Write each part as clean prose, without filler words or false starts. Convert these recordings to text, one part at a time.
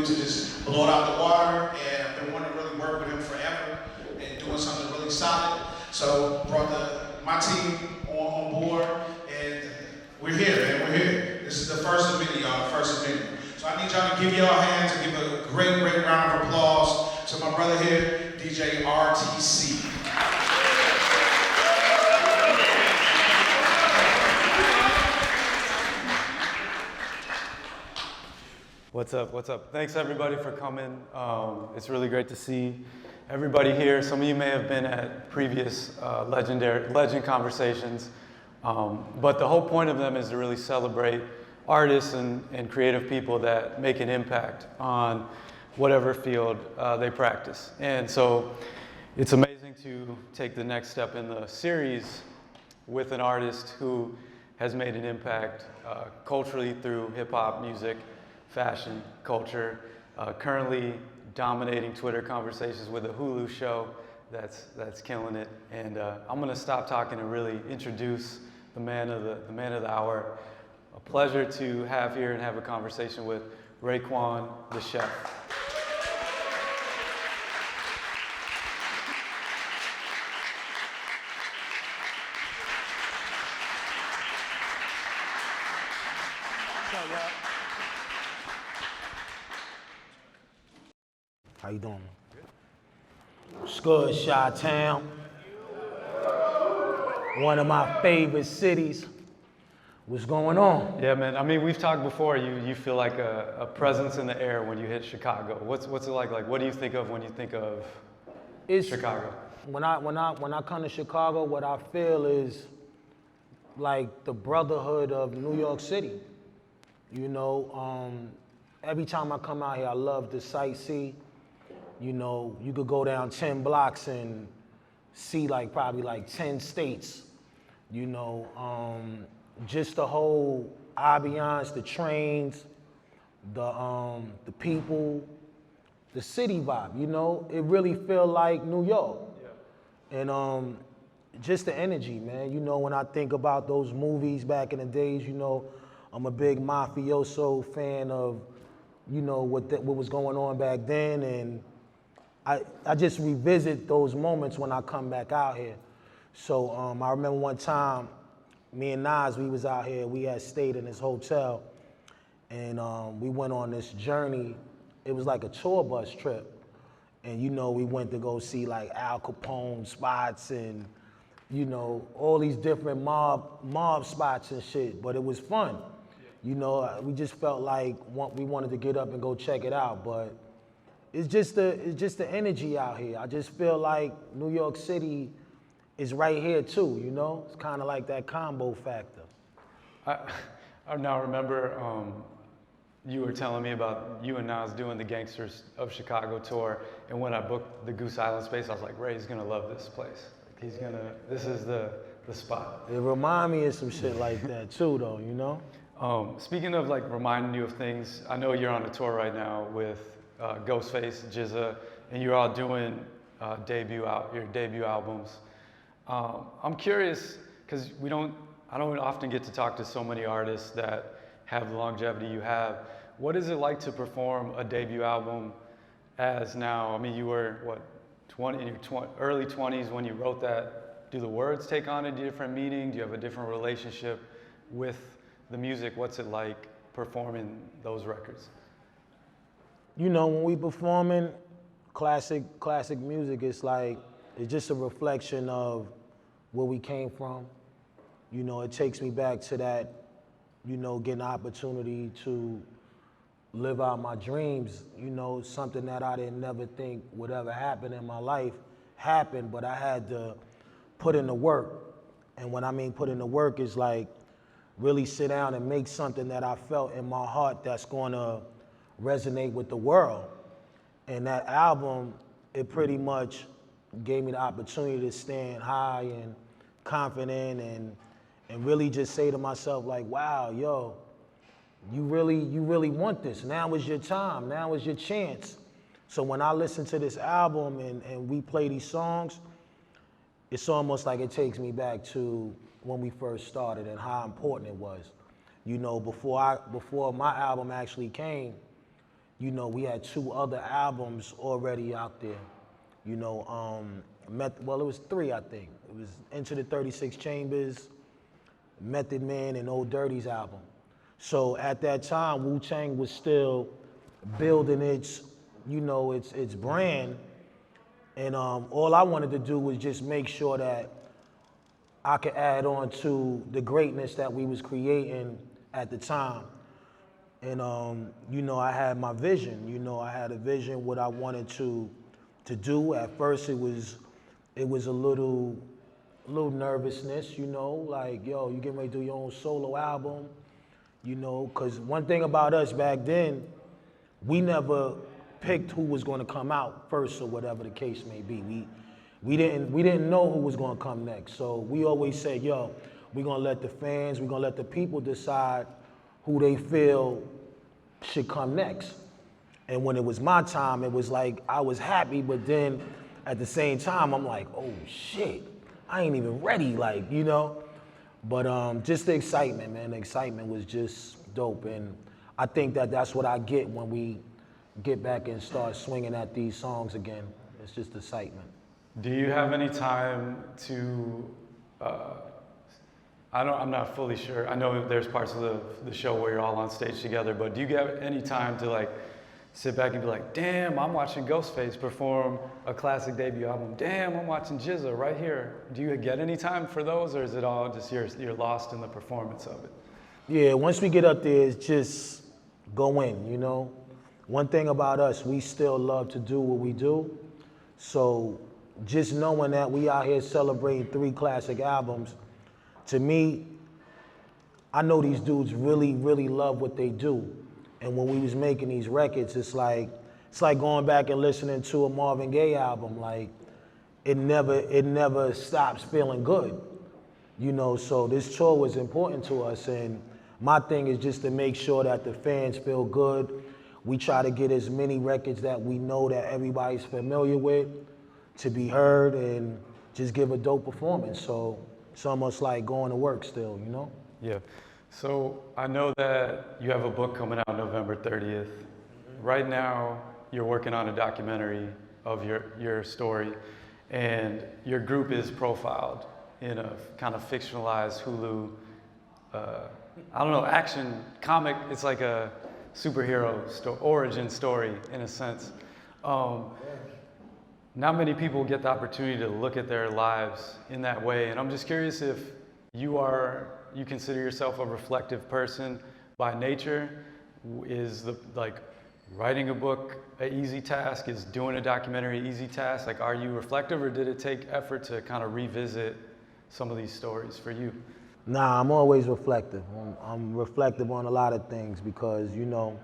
dude to just blow it out the water, and I've been wanting to really work with him forever and doing something really solid. So brought my team on board, and we're here, man, we're here. This is the first of many, y'all, the first of many. So I need y'all to give y'all hands and give a great, great round of applause to my brother here, DJ RTC. What's up, what's up? Thanks everybody for coming. It's really great to see everybody here. Some of you may have been at previous legend conversations, but the whole point of them is to really celebrate artists and creative people that make an impact on whatever field they practice. And so it's amazing to take the next step in the series with an artist who has made an impact culturally through hip hop music, fashion, culture, currently dominating Twitter conversations with a Hulu show that's killing it. And I'm gonna stop talking and really introduce the man of the hour. A pleasure to have here and have a conversation with Raekwon, the chef. How you doing? What's good, Chi-Town? One of my favorite cities. What's going on? Yeah, man. I mean, we've talked before. You feel like a presence in the air when you hit Chicago. What's it like? Like, what do you think of when you think of Chicago? When I come to Chicago, what I feel is like the brotherhood of New York City. You know, every time I come out here, I love to sightsee. You know, you could go down 10 blocks and see probably 10 states. You know, just the whole ambiance, the trains, the people, the city vibe. You know, it really feel like New York. Yeah. And just the energy, man. You know, when I think about those movies back in the days, you know, I'm a big mafioso fan of, you know, what was going on back then, and I just revisit those moments when I come back out here. So I remember one time, me and Nas, we was out here, we had stayed in this hotel, and we went on this journey. It was like a tour bus trip. And you know, we went to go see like Al Capone spots and, you know, all these different mob spots and shit, but it was fun. You know, we just felt like we wanted to get up and go check it out, but it's just the energy out here. I just feel like New York City is right here too, you know? It's kind of like that combo factor. I now remember you were telling me about you and Nas doing the Gangsters of Chicago tour, and when I booked the Goose Island space, I was like, Ray's gonna love this place. This is the spot. It remind me of some shit like that too though, you know? Speaking of like reminding you of things, I know you're on a tour right now with Ghostface, Jizza, and you're all doing your debut albums. I'm curious, because I don't often get to talk to so many artists that have the longevity you have. What is it like to perform a debut album as now? I mean, you were, in your early 20s when you wrote that. Do the words take on a different meaning? Do you have a different relationship with the music? What's it like performing those records? You know, when we performing classic music, it's just a reflection of where we came from. You know, it takes me back to that, you know, getting an opportunity to live out my dreams, you know, something that I didn't never think would ever happen in my life happened, but I had to put in the work. And when I mean put in the work is like really sit down and make something that I felt in my heart that's gonna resonate with the world. And that album, it pretty much gave me the opportunity to stand high and confident and really just say to myself like, wow, yo, you really want this. Now is your time, now is your chance. So when I listen to this album and we play these songs, it's almost like it takes me back to when we first started and how important it was. You know, before my album actually came, you know, we had 2 other albums already out there. You know, well, it was 3, I think. It was Into the 36 Chambers, Method Man, and Old Dirty's album. So at that time, Wu-Tang was still building its, you know, its brand. And all I wanted to do was just make sure that I could add on to the greatness that we was creating at the time. And you know, I had my vision. You know, I had a vision what I wanted to do. At first, it was a little nervousness. You know, like, yo, you getting ready to do your own solo album. You know, because one thing about us back then, we never picked who was going to come out first or whatever the case may be. We didn't know who was going to come next. So we always said, yo, we're going to let the fans, we're going to let the people decide who they feel should come next. And when it was my time, it was like I was happy, but then at the same time, I'm like, oh shit, I ain't even ready, like, you know? But just the excitement, man, the excitement was just dope. And I think that that's what I get when we get back and start swinging at these songs again. It's just excitement. Do you have any time to, I'm not fully sure. I know there's parts of the show where you're all on stage together, but do you get any time to like sit back and be like, damn, I'm watching Ghostface perform a classic debut album. Damn, I'm watching GZA right here. Do you get any time for those, or is it all just you're lost in the performance of it? Yeah, once we get up there, it's just go in, you know? One thing about us, we still love to do what we do. So just knowing that we out here celebrating 3 classic albums, to me, I know these dudes really, really love what they do. And when we was making these records, it's like going back and listening to a Marvin Gaye album. Like, it never stops feeling good. You know, so this tour was important to us, and my thing is just to make sure that the fans feel good. We try to get as many records that we know that everybody's familiar with to be heard and just give a dope performance. So it's almost like going to work still, you know? Yeah. So I know that you have a book coming out November 30th. Right now, you're working on a documentary of your story, and your group is profiled in a kind of fictionalized Hulu, action comic. It's like a superhero origin story in a sense. Not many people get the opportunity to look at their lives in that way, and I'm just curious if you consider yourself a reflective person by nature. Is writing a book an easy task? Is doing a documentary an easy task? Like, are you reflective, or did it take effort to kind of revisit some of these stories for you? Nah, I'm always reflective. I'm reflective on a lot of things because, you know,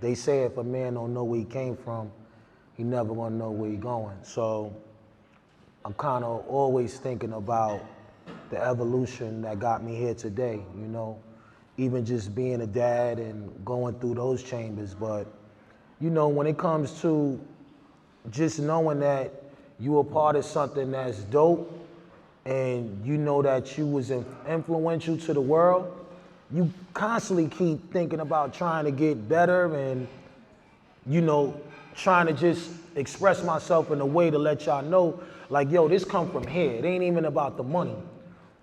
they say if a man don't know where he came from, he never gonna know where he going. So I'm kind of always thinking about the evolution that got me here today, you know, even just being a dad and going through those chambers. But, you know, when it comes to just knowing that you are part of something that's dope and you know that you was influential to the world, you constantly keep thinking about trying to get better and, you know, trying to just express myself in a way to let y'all know, like, yo, this come from here. It ain't even about the money.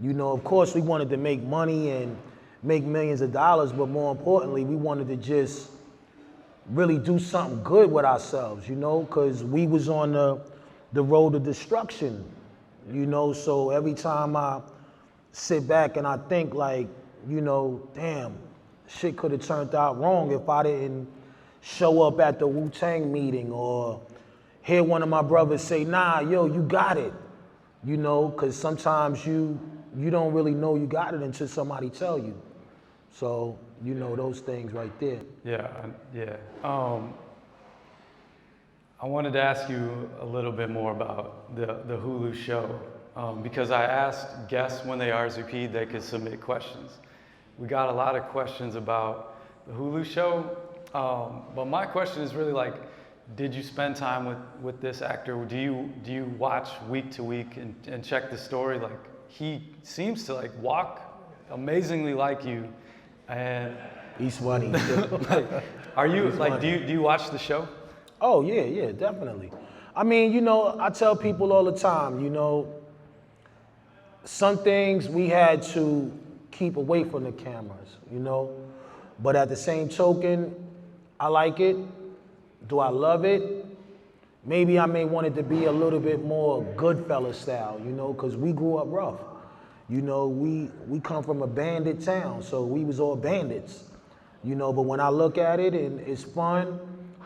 You know, of course we wanted to make money and make millions of dollars, but more importantly, we wanted to just really do something good with ourselves, you know, because we was on the road to destruction, you know, so every time I sit back and I think like, you know, damn, shit could have turned out wrong if I didn't show up at the Wu-Tang meeting or hear one of my brothers say, nah, yo, you got it, you know, because sometimes you don't really know you got it until somebody tell you. So, you know, those things right there. Yeah. I wanted to ask you a little bit more about the Hulu show because I asked guests when they RSVP'd they could submit questions. We got a lot of questions about the Hulu show, but my question is really like, did you spend time with this actor? Do you watch week to week and check the story? Like, he seems to like walk amazingly like you, and He's funny. Are you He's like? funny. Do you watch the show? Oh yeah, definitely. I mean, you know, I tell people all the time, you know, some things we had to keep away from the cameras, you know, but at the same token, I like it. Do I love it? Maybe I may want it to be a little bit more Goodfella style, you know, because we grew up rough. You know, we come from a bandit town, so we was all bandits. You know, but when I look at it and it's fun,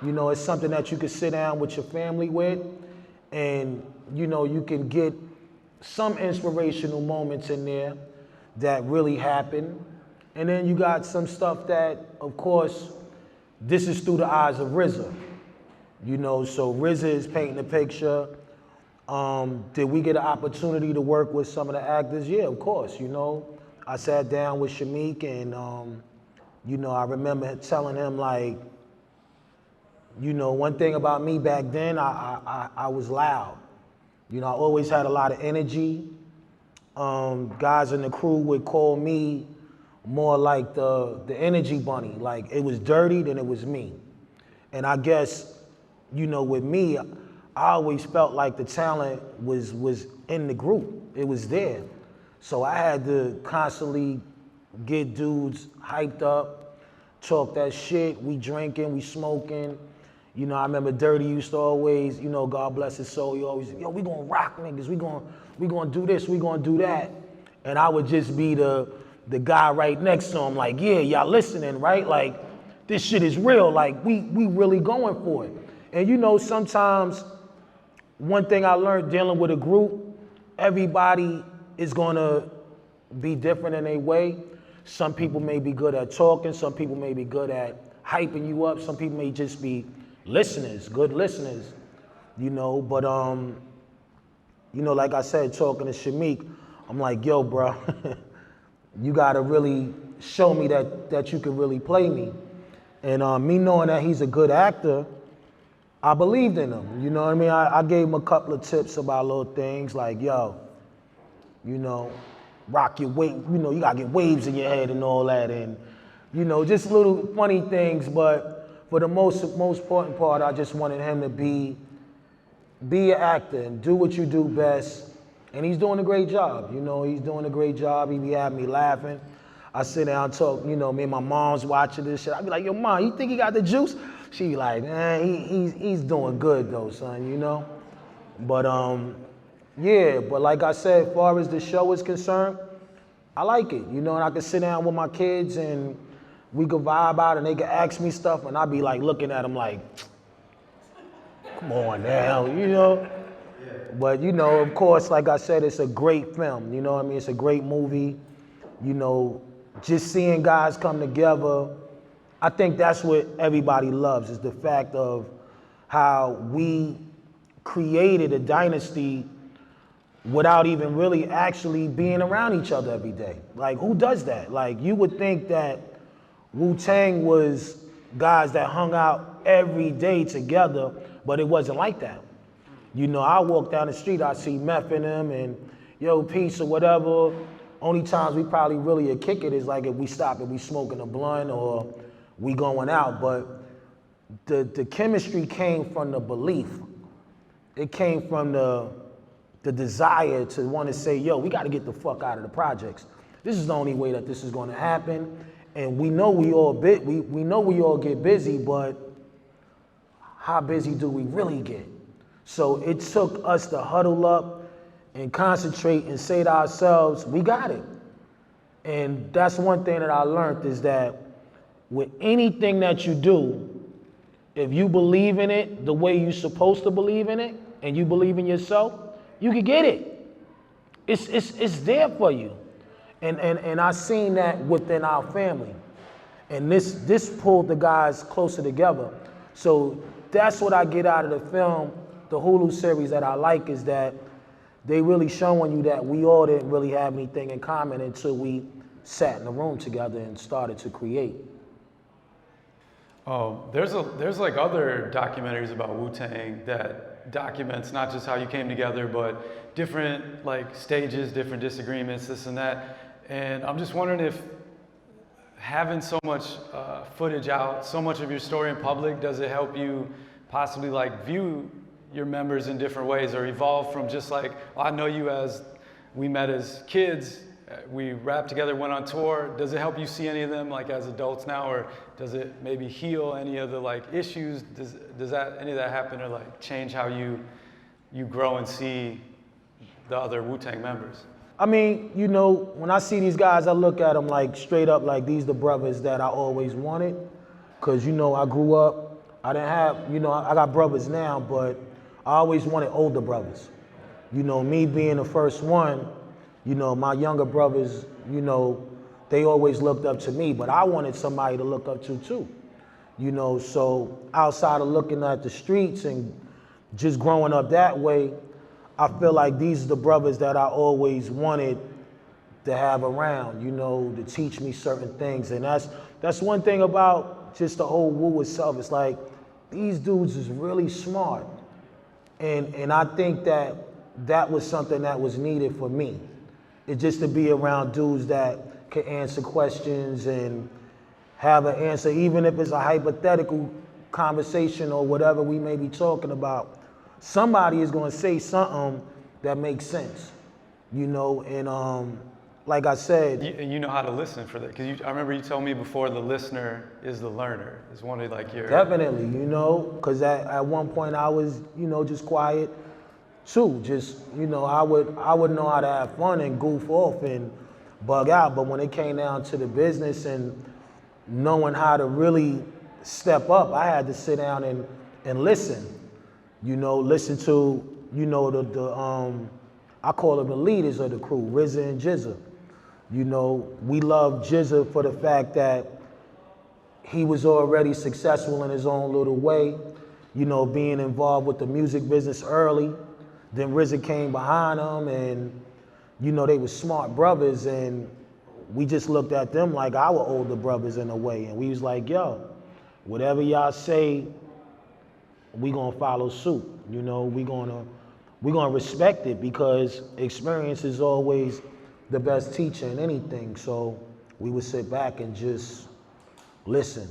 you know, it's something that you can sit down with your family with and, you know, you can get some inspirational moments in there that really happen. And then you got some stuff that, of course, this is through the eyes of RZA. You know, so RZA is painting a picture. Did we get an opportunity to work with some of the actors? Yeah, of course, you know. I sat down with Shamik and, you know, I remember telling him like, you know, one thing about me back then, I was loud. You know, I always had a lot of energy. Guys in the crew would call me more like the energy bunny. Like it was dirty, then it was me. And I guess, you know, with me, I always felt like the talent was in the group. It was there. So I had to constantly get dudes hyped up, talk that shit. We drinking, we smoking. You know, I remember Dirty used to always, you know, God bless his soul, he always, yo, we gonna rock niggas, we gonna do this, we gonna do that. And I would just be the guy right next to him, like, yeah, y'all listening, right? Like, this shit is real, like, we really going for it. And you know, sometimes, one thing I learned dealing with a group, everybody is gonna be different in a way. Some people may be good at talking, some people may be good at hyping you up, some people may just be listeners, good listeners, you know, but you know, like I said, talking to Shamik, I'm like, yo, bro, you gotta really show me that you can really play me. And me knowing that he's a good actor, I believed in him, you know what I mean? I gave him a couple of tips about little things like, yo, you know, rock your wave, you know, you gotta get waves in your head and all that, and, you know, just little funny things, but for the most important part, I just wanted him to be an actor and do what you do best. And he's doing a great job. You know, he's doing a great job. He be having me laughing. I sit down and talk, you know, me and my mom's watching this shit. I be like, yo, mom, you think he got the juice? She be like, man, he's doing good though, son, you know? But yeah, but like I said, as far as the show is concerned, I like it, you know, and I can sit down with my kids and we could vibe out and they could ask me stuff and I'd be like looking at them like, come on now, you know? Yeah. But you know, of course, like I said, it's a great film, you know what I mean? It's a great movie, you know, just seeing guys come together. I think that's what everybody loves, is the fact of how we created a dynasty without even really actually being around each other every day. Like, who does that? Like, you would think that Wu-Tang was guys that hung out every day together, but it wasn't like that. You know, I walk down the street, I see Meth in them and yo, peace or whatever. Only times we probably really a kick it is like if we stop and we smoking a blunt or we going out, but the chemistry came from the belief. It came from the desire to want to say, yo, we got to get the fuck out of the projects. This is the only way that this is going to happen. And we know we all get busy, but how busy do we really get? So it took us to huddle up and concentrate and say to ourselves, we got it. And that's one thing that I learned is that with anything that you do, if you believe in it the way you're supposed to believe in it, and you believe in yourself, you can get it. It's there for you. And I seen that within our family. And this pulled the guys closer together. So that's what I get out of the film, the Hulu series that I like, is that they really showing you that we all didn't really have anything in common until we sat in the room together and started to create. There's like other documentaries about Wu-Tang that documents not just how you came together, but different like stages, different disagreements, this and that. And I'm just wondering if, having so much footage out, so much of your story in public, does it help you possibly like view your members in different ways or evolve from just like, well, I know you as we met as kids, we rapped together, went on tour. Does it help you see any of them like as adults now, or does it maybe heal any of the like issues? Does that any of that happen or like change how you grow and see the other Wu-Tang members? I mean, you know, when I see these guys, I look at them like straight up like these the brothers that I always wanted. Cause you know, I grew up, I didn't have, you know, I got brothers now, but I always wanted older brothers. You know, me being the first one, you know, my younger brothers, you know, they always looked up to me, but I wanted somebody to look up to too. You know, so outside of looking at the streets and just growing up that way, I feel like these are the brothers that I always wanted to have around, you know, to teach me certain things. And that's one thing about just the whole Wu itself. It's like, these dudes is really smart. And I think that was something that was needed for me. It's just to be around dudes that can answer questions and have an answer, even if it's a hypothetical conversation or whatever we may be talking about. Somebody is going to say something that makes sense, you know, and like I said. You know how to listen for that, because I remember you told me before the listener is the learner. It's one of like your... Definitely, you know, because at one point I was, you know, just quiet too. Just, you know, I would know how to have fun and goof off and bug out, but when it came down to the business and knowing how to really step up, I had to sit down and listen. You know, listen to, you know, I call them the leaders of the crew, RZA and Jizza. You know, we love Jizza for the fact that he was already successful in his own little way, you know, being involved with the music business early. Then RZA came behind him and, you know, they were smart brothers and we just looked at them like our older brothers in a way. And we was like, yo, whatever y'all say, we gonna follow suit. You know, we gonna respect it because experience is always the best teacher in anything. So we would sit back and just listen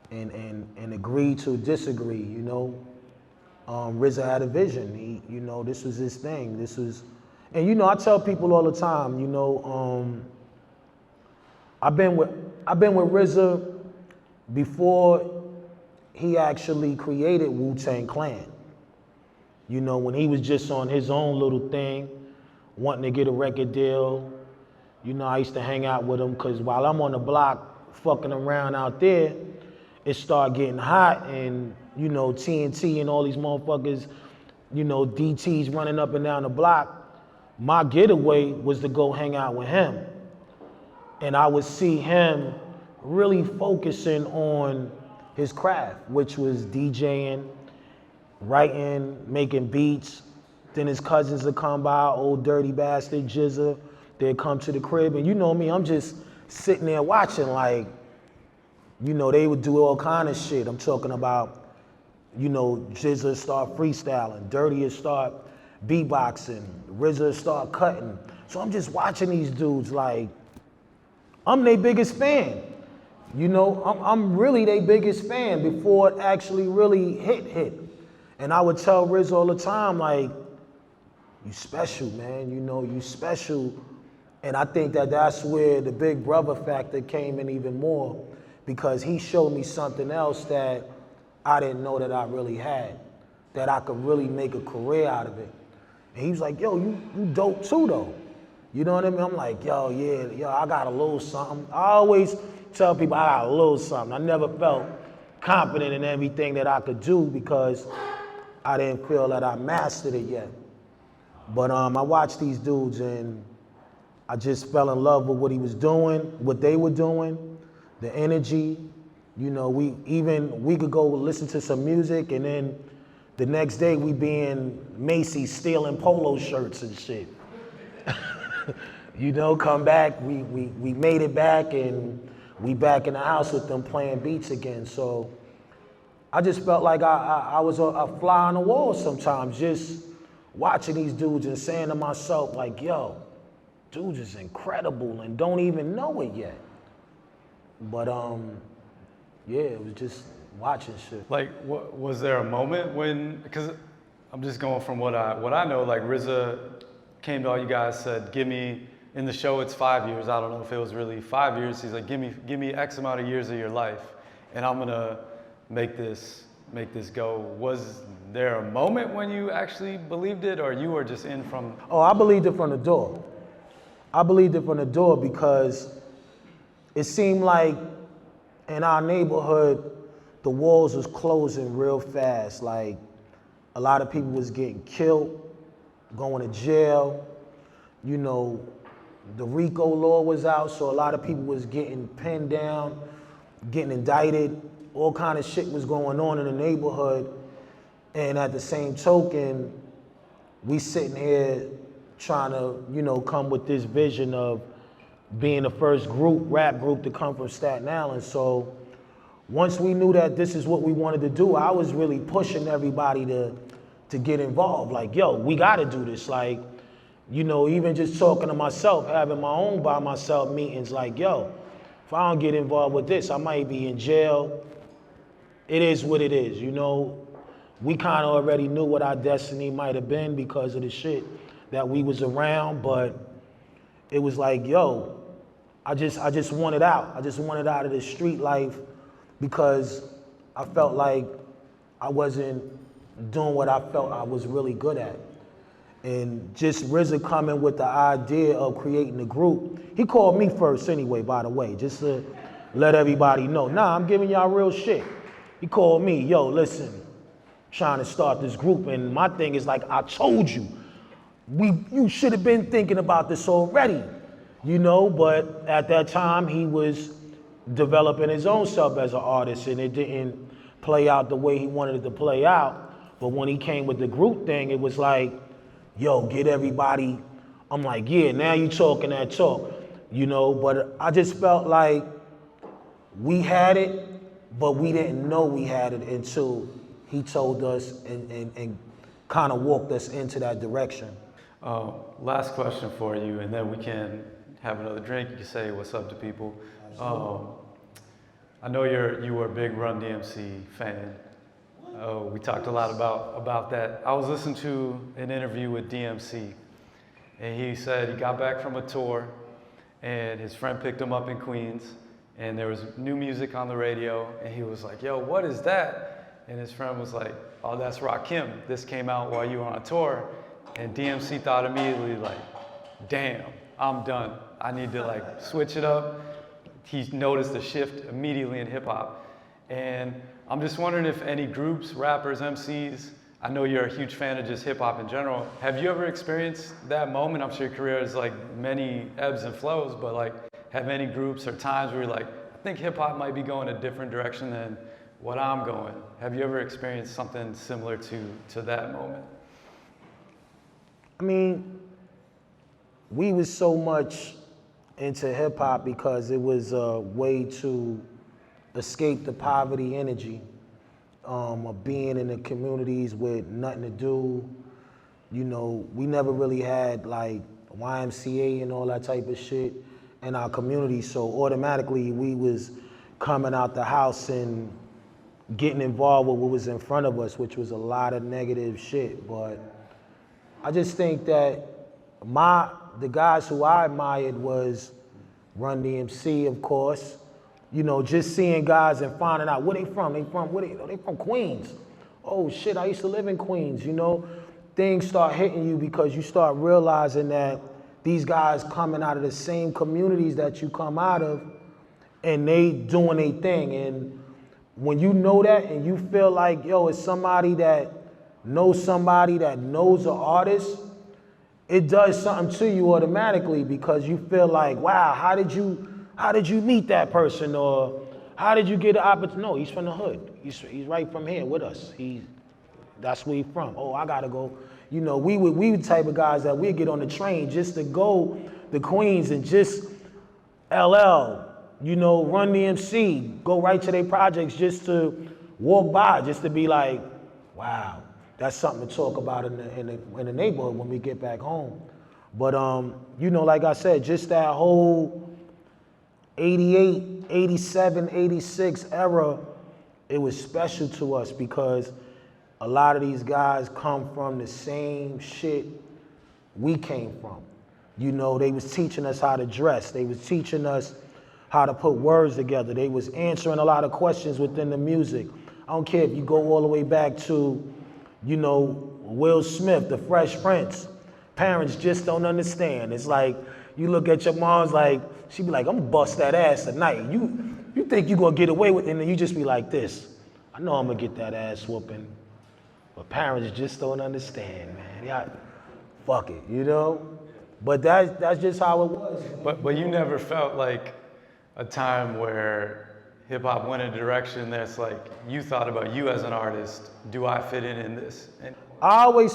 and agree to disagree, you know. RZA had a vision. He, you know, this was his thing. This was, and you know, I tell people all the time, you know, I've been with RZA before he actually created Wu-Tang Clan. You know, when he was just on his own little thing, wanting to get a record deal. You know, I used to hang out with him because while I'm on the block fucking around out there, it started getting hot and, you know, TNT and all these motherfuckers, you know, DTs running up and down the block. My getaway was to go hang out with him. And I would see him really focusing on his craft, which was DJing, writing, making beats. Then his cousins would come by, old dirty bastard, Jizza. They'd come to the crib, and you know me, I'm just sitting there watching like, you know, they would do all kind of shit. I'm talking about, you know, Jizza start freestyling, Dirty would start beatboxing, RZA start cutting. So I'm just watching these dudes like, I'm their biggest fan. You know, I'm really their biggest fan before it actually really hit. And I would tell RZA all the time, like, you special, man, you know, you special. And I think that that's where the big brother factor came in even more, because he showed me something else that I didn't know that I really had, that I could really make a career out of it. And he was like, yo, you dope too though. You know what I mean? I'm like, yo, I got a little something. I always tell people I got a little something. I never felt confident in everything that I could do because I didn't feel that I mastered it yet. But I watched these dudes and I just fell in love with what he was doing, what they were doing, the energy. You know, we could go listen to some music and then the next day we be in Macy's stealing polo shirts and shit. You know, come back, we made it back and we back in the house with them playing beats again. So I just felt like I was a fly on the wall sometimes, just watching these dudes and saying to myself like, yo, dudes is incredible and don't even know it yet. But yeah, it was just watching shit. Like, was there a moment when, because I'm just going from what I know, like RZA came to all you guys, said, give me, in the show it's 5 years, I don't know if it was really 5 years, he's like, give me X amount of years of your life, and I'm gonna make this go. Was there a moment when you actually believed it, or you were just in from? Oh, I believed it from the door. I believed it from the door because it seemed like in our neighborhood, the walls was closing real fast. Like, a lot of people was getting killed, going to jail. You know, the RICO law was out, so a lot of people was getting pinned down, getting indicted. All kind of shit was going on in the neighborhood. And at the same token, we sitting here trying to, you know, come with this vision of being the first rap group to come from Staten Island. So once we knew that this is what we wanted to do, I was really pushing everybody to get involved. Like, yo, we gotta do this. Like, you know, even just talking to myself, having my own by myself meetings, like, yo, if I don't get involved with this, I might be in jail. It is what it is, you know. We kind of already knew what our destiny might have been because of the shit that we was around, but it was like, yo, I just wanted out. I just wanted out of this street life because I felt like I wasn't doing what I felt I was really good at. And just RZA coming with the idea of creating a group. He called me first anyway, by the way, just to let everybody know. Nah, I'm giving y'all real shit. He called me, yo, listen, trying to start this group. And my thing is like, I told you, you should have been thinking about this already, you know? But at that time, he was developing his own self as an artist, and it didn't play out the way he wanted it to play out. But when he came with the group thing, it was like, yo, get everybody. I'm like, yeah, now you talking that talk, you know? But I just felt like we had it, but we didn't know we had it until he told us and kind of walked us into that direction. Last question for you, and then we can have another drink. You can say what's up to people. I know you were a big Run DMC fan. We talked a lot about that. I was listening to an interview with DMC, and he said he got back from a tour, and his friend picked him up in Queens, and there was new music on the radio, and he was like, yo, what is that? And his friend was like, oh, that's Rakim. This came out while you were on a tour. And DMC thought immediately like, damn, I'm done. I need to like switch it up. He noticed a shift immediately in hip hop. And I'm just wondering if any groups, rappers, MCs, I know you're a huge fan of just hip hop in general. Have you ever experienced that moment? I'm sure your career has like many ebbs and flows, but like have any groups or times where you're like, I think hip hop might be going a different direction than what I'm going. Have you ever experienced something similar to that moment? I mean, we was so much into hip hop because it was a way to escape the poverty energy of being in the communities with nothing to do. You know, we never really had like YMCA and all that type of shit in our community, so automatically we was coming out the house and getting involved with what was in front of us, which was a lot of negative shit. But I just think that the guys who I admired was Run DMC, of course. You know, just seeing guys and finding out where they from. They from Queens. Oh shit, I used to live in Queens, you know? Things start hitting you because you start realizing that these guys coming out of the same communities that you come out of, and they doing their thing. And when you know that and you feel like, yo, it's somebody that knows an artist, it does something to you automatically because you feel like, wow, how did you meet that person? Or how did you get an opportunity? No, he's from the hood. He's right from here with us. That's where he's from. Oh, I gotta go. You know, we were the type of guys that we'd get on the train just to go to Queens and just LL, you know, Run DMC, go right to their projects just to walk by, just to be like, wow, that's something to talk about in the neighborhood when we get back home. But you know, like I said, just that whole 88 87, 86 era, it was special to us because a lot of these guys come from the same shit we came from. You know, they was teaching us how to dress. They was teaching us how to put words together. They was answering a lot of questions within the music. I don't care if you go all the way back to, you know, Will Smith, the Fresh Prince. Parents just don't understand. It's like, you look at your mom's like, she be like, I'm gonna bust that ass tonight. You think you gonna get away with it, and then you just be like this. I know I'm gonna get that ass whooping. But parents just don't understand, man. Yeah, fuck it, you know? But that's just how it was. But you never felt like a time where hip hop went in a direction that's like, you thought about you as an artist, do I fit in this? And I always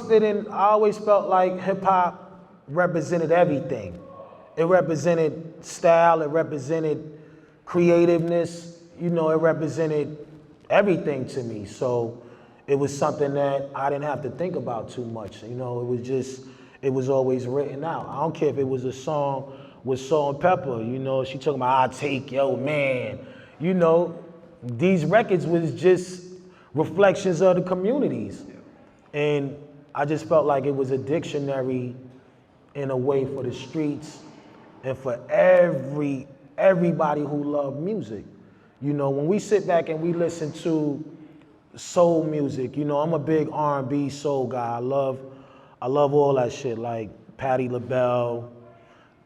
felt like hip hop represented everything. It represented style, it represented creativeness, you know, it represented everything to me. So it was something that I didn't have to think about too much. You know, it was always written out. I don't care if it was a song with Salt and Pepper, you know, she talking about, I'll take your man. You know, these records was just reflections of the communities. And I just felt like it was a dictionary in a way for the streets and for everybody who loved music. You know, when we sit back and we listen to soul music, you know, I'm a big R&B soul guy. I love all that shit, like Patti LaBelle,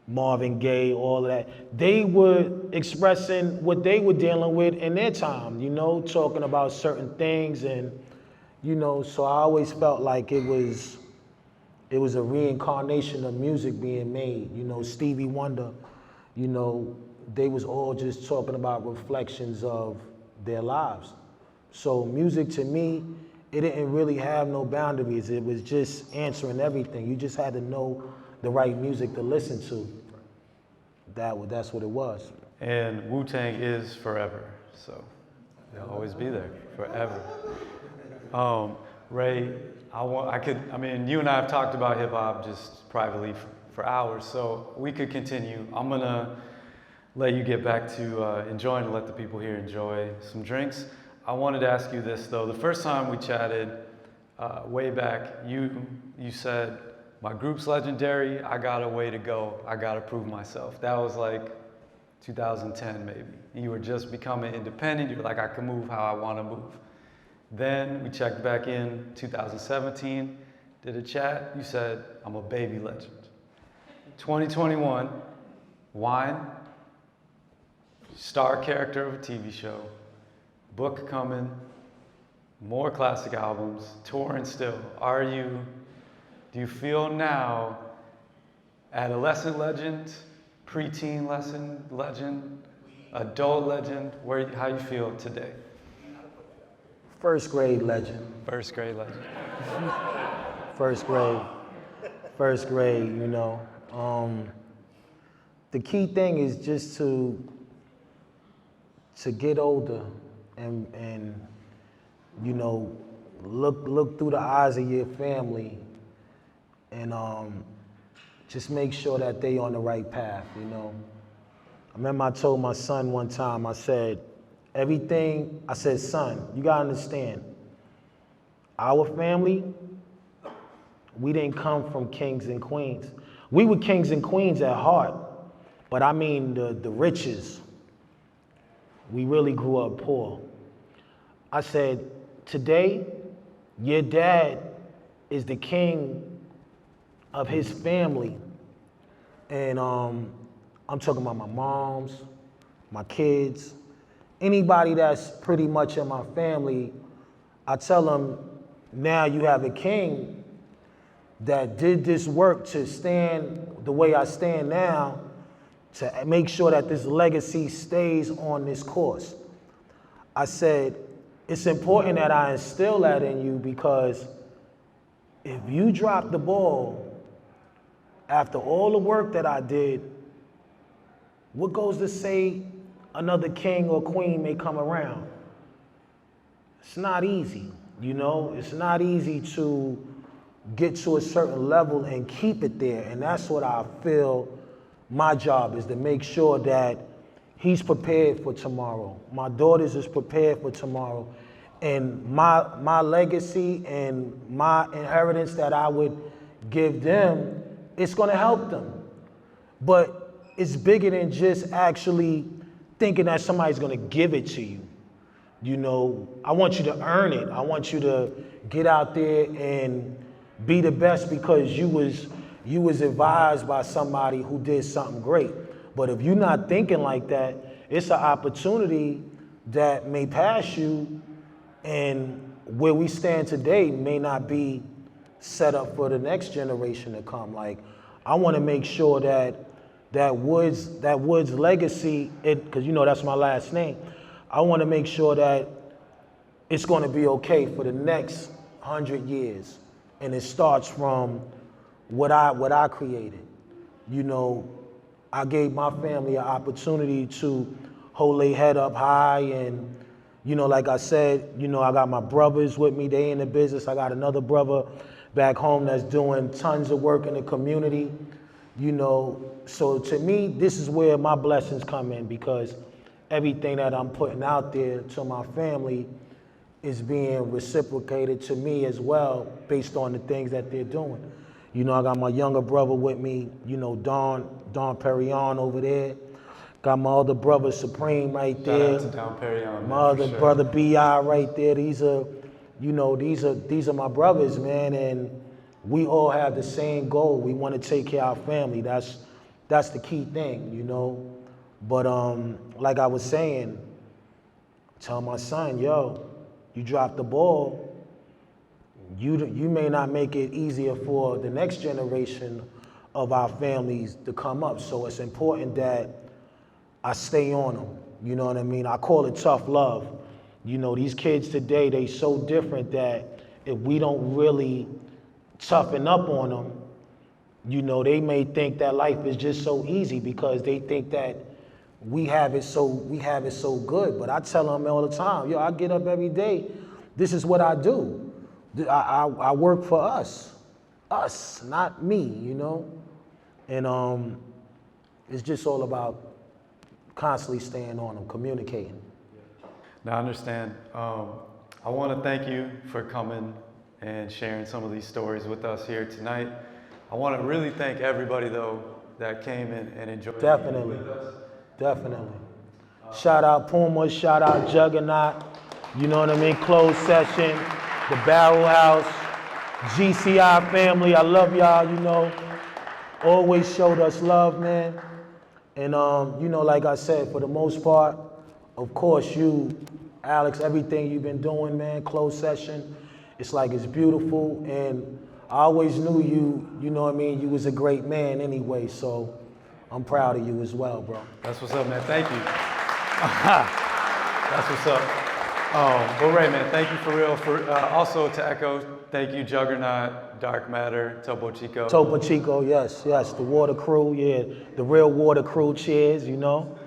Marvin Gaye, all of that. They were expressing what they were dealing with in their time, you know, talking about certain things, and, you know, so I always felt like it was a reincarnation of music being made. You know, Stevie Wonder, you know, they was all just talking about reflections of their lives. So music to me, it didn't really have no boundaries. It was just answering everything. You just had to know the right music to listen to. That's what it was. And Wu-Tang is forever, so they'll always be there, forever. Ray, I mean, you and I have talked about hip hop just privately for hours, so we could continue. I'm gonna let you get back to enjoying and let the people here enjoy some drinks. I wanted to ask you this though. The first time we chatted, way back, you said, my group's legendary, I got a way to go, I gotta prove myself. That was like 2010 maybe. You were just becoming independent, you're like, I can move how I wanna move. Then we checked back in 2017, did a chat, you said, I'm a baby legend. 2021, Wine, star character of a TV show, book coming, more classic albums, touring still. Do you feel now adolescent legend, preteen legend, adult legend? How you feel today? First grade legend. First grade legend. First grade, you know. The key thing is just to get older and you know, look through the eyes of your family and just make sure that they on the right path, you know. I remember I told my son one time, I said, son, you gotta understand, our family, we didn't come from kings and queens. We were kings and queens at heart, but I mean the riches. We really grew up poor. I said, today, your dad is the king of his family. And I'm talking about my moms, my kids, anybody that's pretty much in my family. I tell them, now you have a king that did this work to stand the way I stand now, to make sure that this legacy stays on this course. I said, it's important that I instill that in you, because if you drop the ball after all the work that I did, what goes to say another king or queen may come around? It's not easy, you know? It's not easy to get to a certain level and keep it there. And that's what I feel my job is, to make sure that he's prepared for tomorrow. My daughters is prepared for tomorrow. And my legacy and my inheritance that I would give them, it's gonna help them. But it's bigger than just actually thinking that somebody's gonna give it to you. You know, I want you to earn it. I want you to get out there and be the best because you was advised by somebody who did something great. But if you're not thinking like that, it's an opportunity that may pass you, and where we stand today may not be set up for the next generation to come. Like, I want to make sure that Woods legacy, because you know that's my last name. I want to make sure that it's going to be okay for the next 100 years, and it starts from what I created. You know, I gave my family an opportunity to hold their head up high, and you know, like I said, you know, I got my brothers with me. They in the business. I got another brother back home that's doing tons of work in the community. You know, so to me, this is where my blessings come in, because everything that I'm putting out there to my family is being reciprocated to me as well, based on the things that they're doing. You know, I got my younger brother with me, you know, Don Perignon over there. Got my other brother Supreme right there. Shout out to Don Perignon. My other brother B.I. right there. These are my brothers, man, and we all have the same goal. We want to take care of our family. That's the key thing, you know. But like I was saying, tell my son, yo, you dropped the ball. You may not make it easier for the next generation of our families to come up. So it's important that I stay on them. You know what I mean? I call it tough love. You know, these kids today, they so different that if we don't really toughen up on them, you know, they may think that life is just so easy because they think that we have it so good. But I tell them all the time, yo, I get up every day. This is what I do. I work for us, not me, you know? And it's just all about constantly staying on them, communicating. Now, I understand. I want to thank you for coming and sharing some of these stories with us here tonight. I want to really thank everybody, though, that came in and enjoyed Definitely. with us. Definitely. Shout out Puma, shout out Juggernaut, you know what I mean? Closed session, the Barrel House, GCI family, I love y'all, you know. Always showed us love, man. And you know, like I said, for the most part, of course, you, Alex, everything you've been doing, man, closed session, it's like it's beautiful. And I always knew you know what I mean? You was a great man anyway, so I'm proud of you as well, bro. That's what's up, man. Thank you. That's what's up. But Ray, man, thank you for real. Also to echo, thank you, Juggernaut, Dark Matter, Topo Chico. Topo Chico, yes, the water crew, yeah, the real water crew, cheers, you know.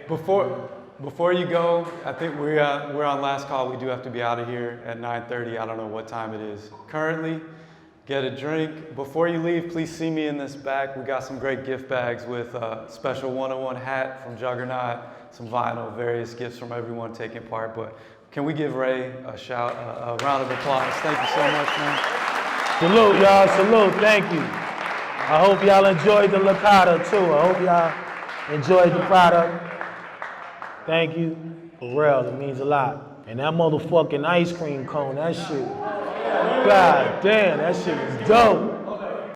Before you go, I think we're on last call. We do have to be out of here at 9:30. I don't know what time it is currently. Get a drink. Before you leave, please see me in this back. We got some great gift bags with a special 101 hat from Juggernaut, some vinyl, various gifts from everyone taking part. But can we give Ray a round of applause? Thank you so much, man. Salute, y'all, salute, thank you. I hope y'all enjoyed the Licata too. I hope y'all enjoyed the product. Thank you. For real, it means a lot. And that motherfucking ice cream cone, that shit. God damn, that shit is dope.